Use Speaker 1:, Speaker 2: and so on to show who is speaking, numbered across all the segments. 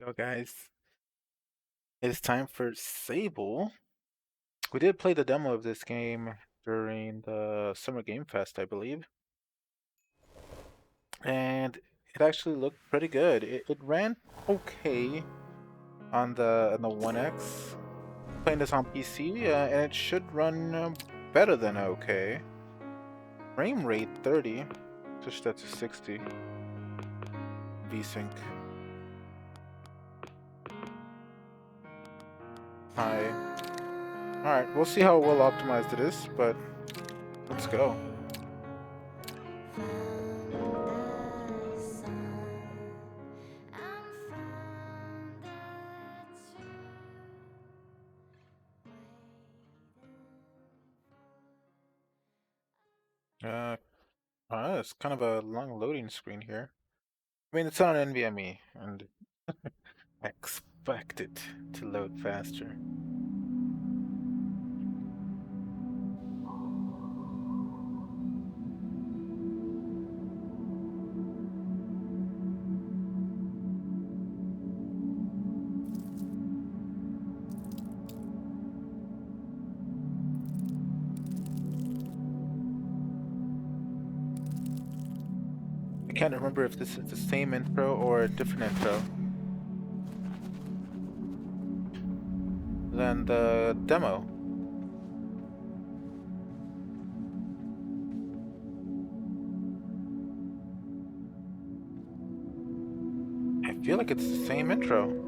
Speaker 1: Yo guys, it's time for Sable. We did play the demo of this game during the Summer Game Fest, I believe, and it actually looked pretty good. It ran okay on the One X. Playing this on PC, and it should run better than okay. Frame rate 30, switch that to 60. VSync high. All right, we'll see how well optimized it is, but let's go. Uh, it's kind of a long loading screen here. I mean, it's on NVMe, and I expect it to load faster. I can't remember if this is the same intro or a different intro than the demo. I feel like it's the same intro.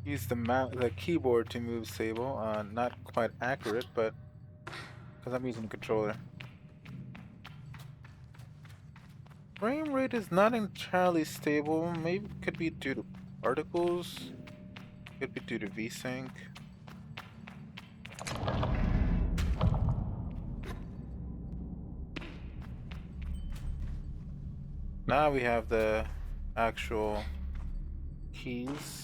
Speaker 1: Use the keyboard to move Sable. Not quite accurate, but because I'm using the controller. Frame rate is not entirely stable. Maybe it could be due to particles. Could be due to VSync. Now we have the actual keys.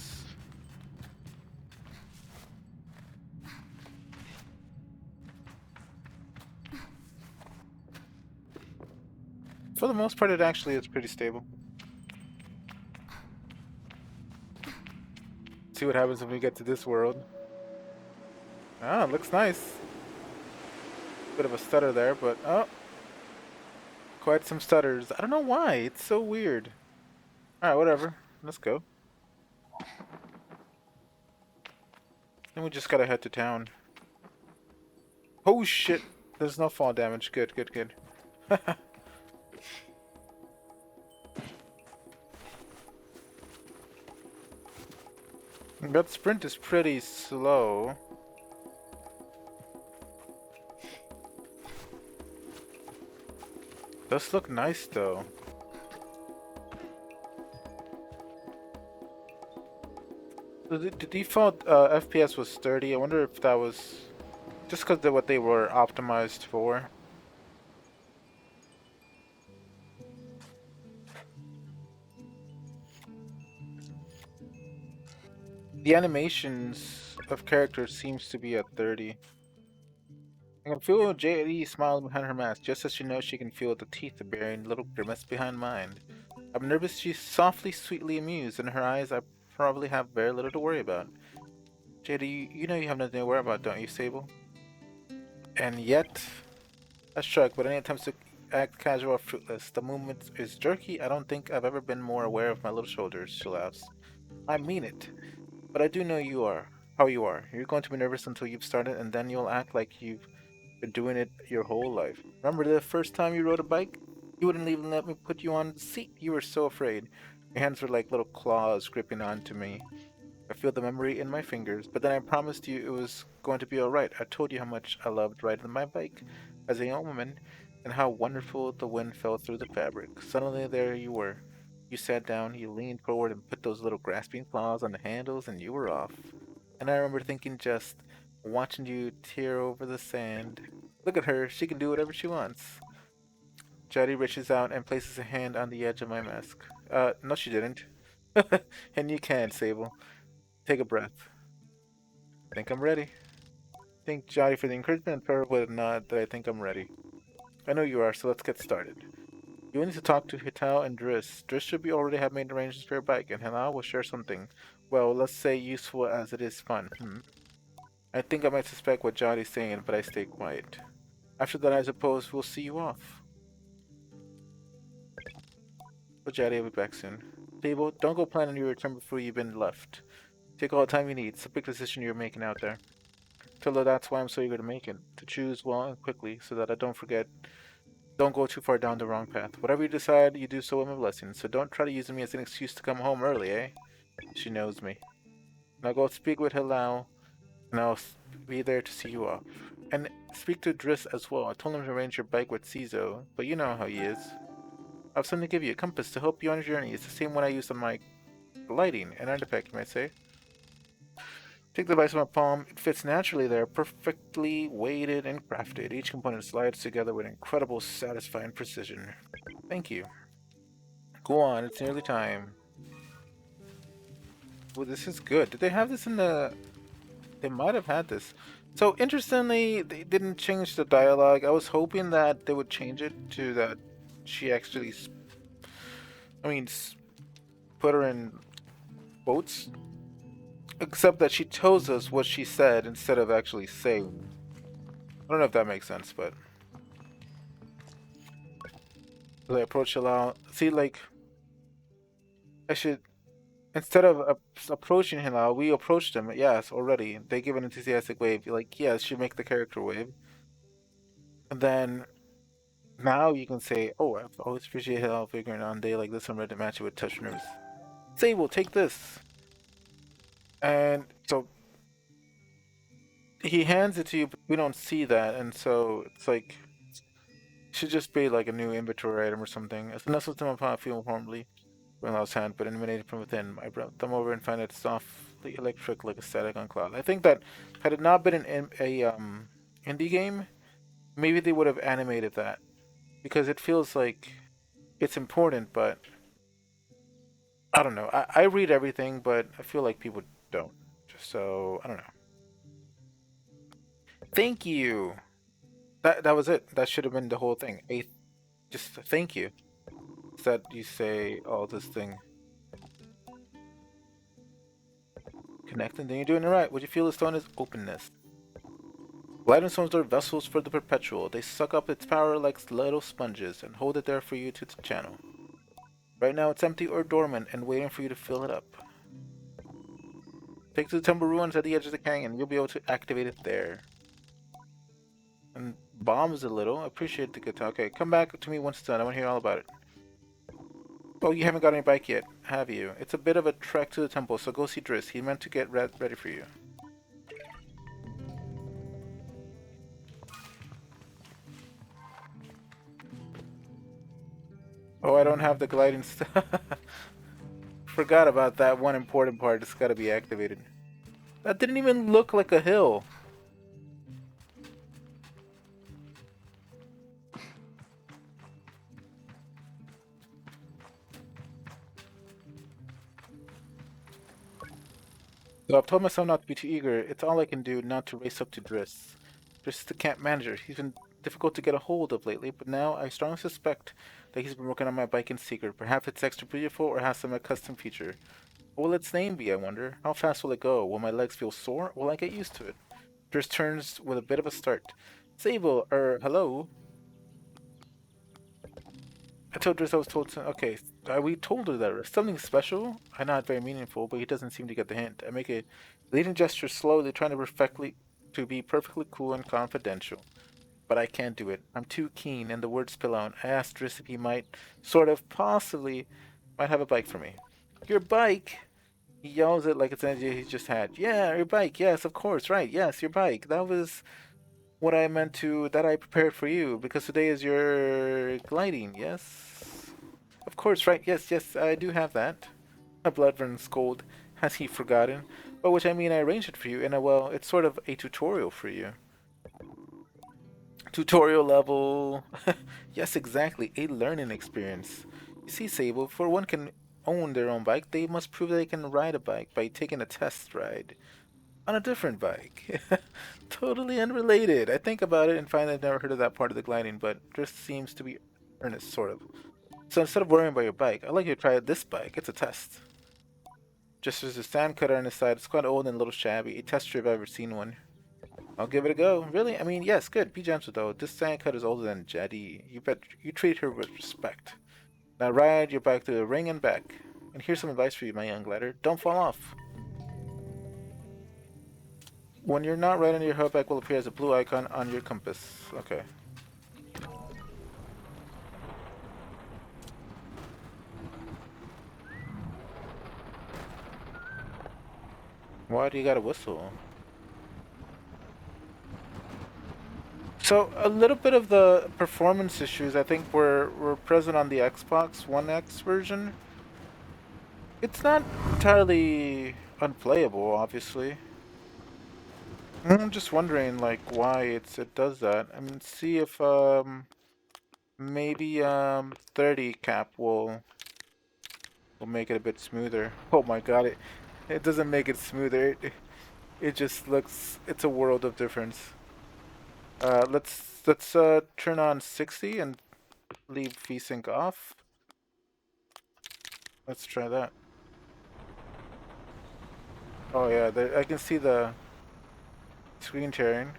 Speaker 1: For the most part, it actually is pretty stable. See what happens when we get to this world. Ah, it looks nice. Bit of a stutter there, but oh, quite some stutters. I don't know why. It's so weird. Alright, whatever. Let's go. Then we just gotta head to town. Oh shit! There's no fall damage. Good, good, good. That sprint is pretty slow. Does look nice though. The default FPS was 30. I wonder if that was just because of what they were optimized for. The animations of characters seems to be at 30. I can feel JD smiling behind her mask, just as she knows she can feel the teeth bearing little grimace behind mine. I'm nervous she's softly, sweetly amused. In her eyes, I probably have very little to worry about. JD, you know you have nothing to worry about, don't you, Sable? And yet, I shrug, but any attempts to act casual are fruitless. The movement is jerky. I don't think I've ever been more aware of my little shoulders, she laughs. I mean it. But I do know you are. How you are. You're going to be nervous until you've started, and then you'll act like you've been doing it your whole life. Remember the first time you rode a bike? You wouldn't even let me put you on the seat. You were so afraid. Your hands were like little claws gripping onto me. I feel the memory in my fingers, but then I promised you it was going to be alright. I told you how much I loved riding my bike as a young woman, and how wonderful the wind fell through the fabric. Suddenly there you were. You sat down, you leaned forward and put those little grasping claws on the handles, and you were off. And I remember thinking just, watching you tear over the sand. Look at her, she can do whatever she wants. Jody reaches out and places a hand on the edge of my mask. No she didn't. And you can, Sable. Take a breath. Think I'm ready. Thank Jody for the encouragement and Farrah with a nod that I think I'm ready. I know you are, so let's get started. You will need to talk to Hital and Driss. Driss should be already have made arrangements for your bike, and Hital will share something. Well, let's say useful as it is fun. I think I might suspect what Jody's saying, but I stay quiet. After that, I suppose we'll see you off. But Jody will be back soon. Sable, don't go planning your return before you've been left. Take all the time you need. It's a big decision you're making out there. Tell her that's why I'm so eager to make it. To choose well and quickly, so that I don't forget. Don't go too far down the wrong path. Whatever you decide, you do so with my blessing. So don't try to use me as an excuse to come home early, eh? She knows me. Now go speak with Hilal, and I'll be there to see you off. And speak to Driss as well. I told him to arrange your bike with Cizo, but you know how he is. I have something to give you, a compass to help you on your journey. It's the same one I used on my lighting, an artifact, you might say. Take the device from my palm. It fits naturally there, perfectly weighted and crafted. Each component slides together with incredible, satisfying precision. Thank you. Go on, it's nearly time. Well, this is good. Did they have this in the... They might have had this. So, interestingly, they didn't change the dialogue. I was hoping that they would change it to that she actually... put her in quotes. Except that she tells us what she said instead of actually saying. I don't know if that makes sense, but... As I approach Hilal... See, like... I should... Instead of approaching Hilal, we approached him, yes, already. They give an enthusiastic wave. Like, yes, she make the character wave. And then... Now you can say, oh, I've always appreciated Hilal figuring on a day like this I'm ready to match it with touch nerves. Sable, take this! And so... He hands it to you, but we don't see that, and so it's like... It should just be like a new inventory item or something. As I nestled them upon, I feel warmly. Willow's hand, but emanated from within. I brought them over and found it softly electric like a static on cloud. I think that had it not been an indie game, maybe they would have animated that. Because it feels like it's important, but I don't know. I read everything, but I feel like people don't. So, I don't know. Thank you! That was it. That should have been the whole thing. Just thank you. That you say all this thing. Connecting, then you're doing it right. What you feel the stone is openness. Light stones are vessels for the perpetual. They suck up its power like little sponges and hold it there for you to channel. Right now it's empty or dormant and waiting for you to fill it up. Take to the temple ruins at the edge of the canyon. You'll be able to activate it there. And bombs a little. Appreciate the good talk. Okay, come back to me once it's done. I want to hear all about it. Oh, you haven't got any bike yet, have you? It's a bit of a trek to the temple, so go see Driss. He meant to get ready for you. Oh, I don't have the gliding stuff. Forgot about that one important part. It's gotta be activated. That didn't even look like a hill. So I've told myself not to be too eager. It's all I can do not to race up to Driss. Driss is the camp manager. He's been difficult to get a hold of lately, but now I strongly suspect that he's been working on my bike in secret. Perhaps it's extra beautiful or has some custom feature. What will its name be, I wonder? How fast will it go? Will my legs feel sore? Will I get used to it? Driss turns with a bit of a start. Sable, hello? I told Driss I was told to... Okay, we told her that. Something special? I know it's very meaningful, but he doesn't seem to get the hint. I make a leading gesture slowly, trying to be perfectly cool and confidential. But I can't do it. I'm too keen, and the words spill out. I asked Driss if he might, possibly, might have a bike for me. Your bike? He yells it like it's an idea he just had. Yeah, your bike. Yes, of course. Right. Yes, your bike. That was what I meant to... That I prepared for you, because today is your gliding, yes? Of course, right. Yes, I do have that. A blood runs cold. Has he forgotten? By which I mean I arranged it for you, and well, it's sort of a tutorial for you. Tutorial level. Yes, exactly. A learning experience. You see, Sable, before one can own their own bike, they must prove they can ride a bike by taking a test ride on a different bike. Totally unrelated. I think about it and find I've never heard of that part of the gliding, but just seems to be earnest, sort of. So instead of worrying about your bike, I'd like you to try this bike. It's a test. Just as a sand cutter on the side, it's quite old and a little shabby. A tester if I've ever seen one. I'll give it a go. Really? I mean, yes, good. Be gentle though. This sand cutter is older than Jetty. You bet you treat her with respect. Now ride your bike through the ring and back. And here's some advice for you, my young glider. Don't fall off. When you're not riding, your hoverback will appear as a blue icon on your compass. Okay. Why do you gotta whistle? So a little bit of the performance issues I think were present on the Xbox One X version. It's not entirely unplayable, obviously. I'm just wondering like why it does that. I mean, see if maybe 30 cap will make it a bit smoother. Oh my god, it doesn't make it smoother. It just looks, it's a world of difference. Let's turn on 60 and leave VSync off. Let's try that. Oh yeah, there, I can see the screen tearing.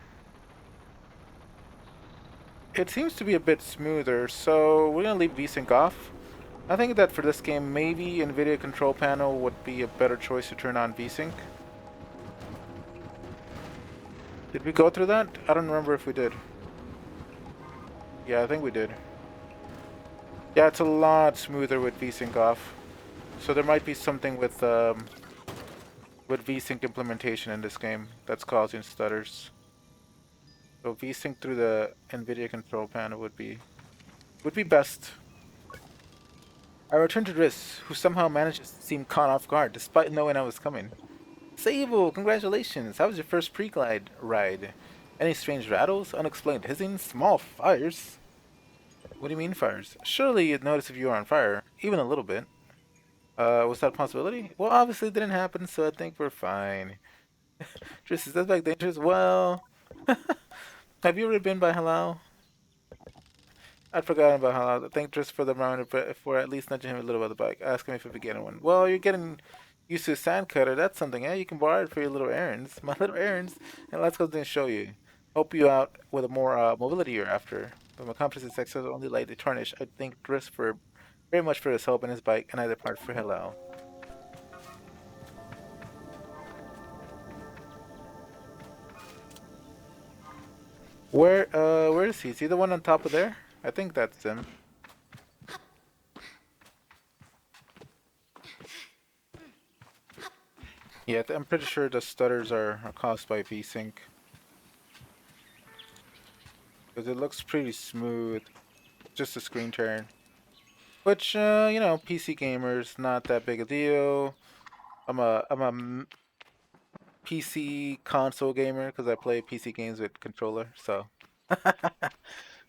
Speaker 1: It seems to be a bit smoother, so we're gonna leave VSync off. I think that for this game, maybe Nvidia control panel would be a better choice to turn on VSync. Did we go through that? I don't remember if we did. Yeah, I think we did. Yeah, it's a lot smoother with VSync off. So there might be something with VSync implementation in this game that's causing stutters. So VSync through the Nvidia control panel would be best. I returned to Driss, who somehow manages to seem caught off guard despite knowing I was coming. Sable, congratulations! How was your first pre-glide ride? Any strange rattles, unexplained hissing, small fires? What do you mean fires? Surely you'd notice if you were on fire, even a little bit. Was that a possibility? Well, obviously it didn't happen, so I think we're fine. Driss, is that back dangerous? Well, have you ever been by Halal? I'd forgotten about Halal. Thank Driss for the reminder, but for at least nudging him a little about the bike. Ask him if he'll be getting one. Well, you're getting used to a sand cutter. That's something, eh? You can borrow it for your little errands. My little errands. And let's go and show you. Help you out with a more mobility you're after. But my compass is success only lightly tarnished. I thank Driss for very much for his help and his bike, and I depart for Halal. Where is he? Is he the one on top of there? I think that's him. Yeah, I'm pretty sure the stutters are caused by VSync. Because it looks pretty smooth. Just a screen turn. Which, you know, PC gamers, not that big a deal. I'm a PC console gamer because I play PC games with controller, so.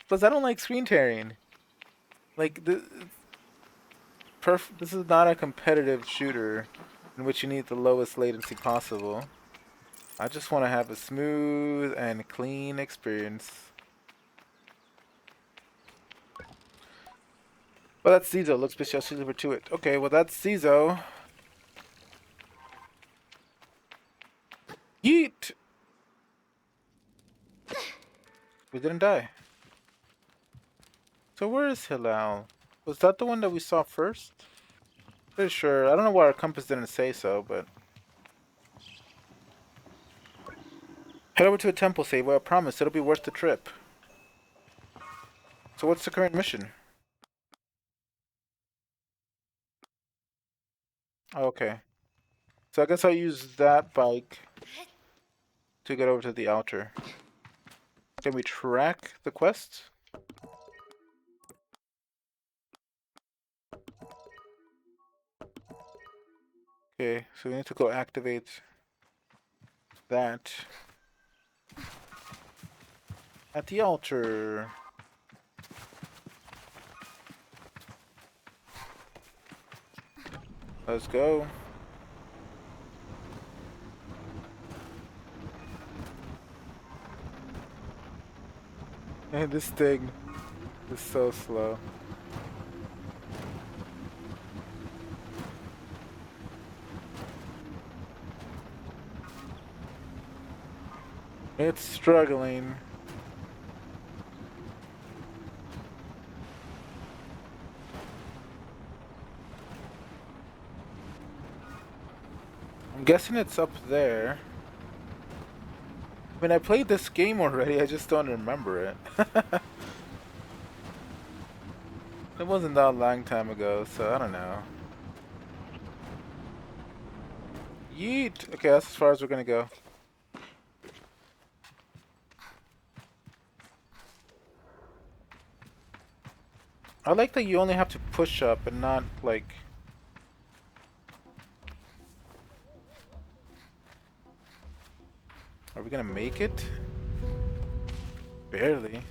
Speaker 1: Plus, I don't like screen tearing. Like, this is not a competitive shooter in which you need the lowest latency possible. I just want to have a smooth and clean experience. Well, that's Zizo. Looks specially delivered to it. Okay, well, that's Zizo. Yeet! We didn't die. So where is Hilal? Was that the one that we saw first? Pretty sure. I don't know why our compass didn't say so, but... Head over to a temple, Sable. I promise it'll be worth the trip. So what's the current mission? Okay. So I guess I'll use that bike to get over to the altar. Can we track the quest? Okay, so we need to go activate that at the altar. Let's go. And this thing is so slow. It's struggling. I'm guessing it's up there. I mean, I played this game already, I just don't remember it. It wasn't that long time ago, so I don't know. Yeet! Okay, that's as far as we're gonna go. I like that you only have to push up and not, like... Are we gonna make it? Barely.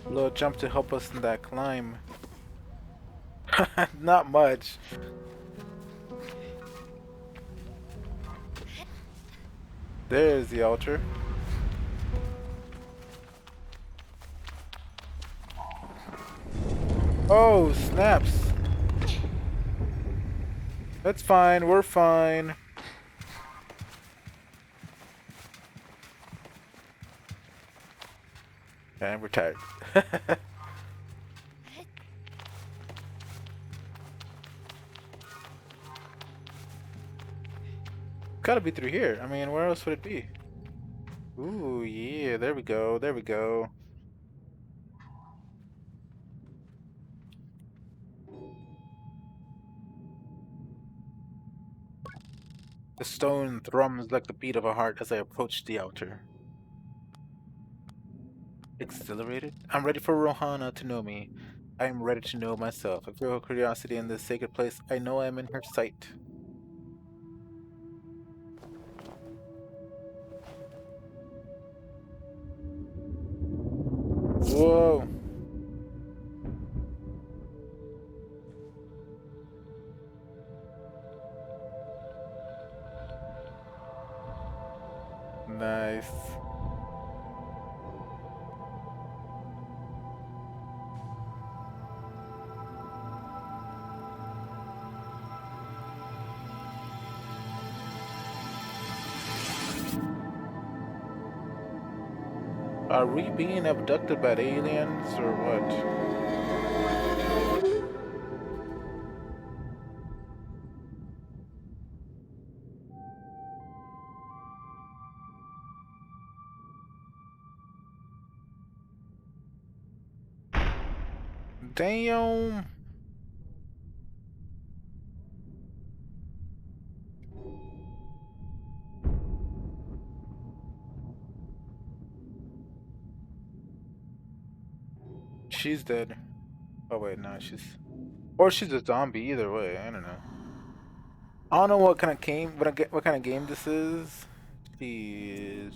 Speaker 1: A little jump to help us in that climb. Not much. There's the altar. Oh, snaps. That's fine, we're fine. And we're tired. Gotta be through here. I mean, where else would it be? Ooh, yeah, there we go, there we go. The stone thrums like the beat of a heart as I approach the altar. Exhilarated? I'm ready for Rohana to know me. I am ready to know myself. I feel curiosity in this sacred place. I know I am in her sight. Whoa! Nice. Are we being abducted by aliens or what? Damn! She's dead. Oh wait, no, she's... Or she's a zombie, either way, I don't know. I don't know what kind of game, what kind of game this is. Jeez.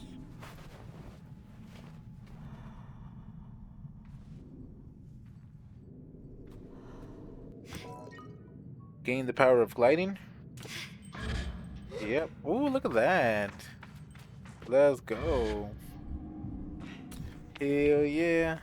Speaker 1: Gain the power of gliding. Yep. Ooh, look at that. Let's go. Hell yeah.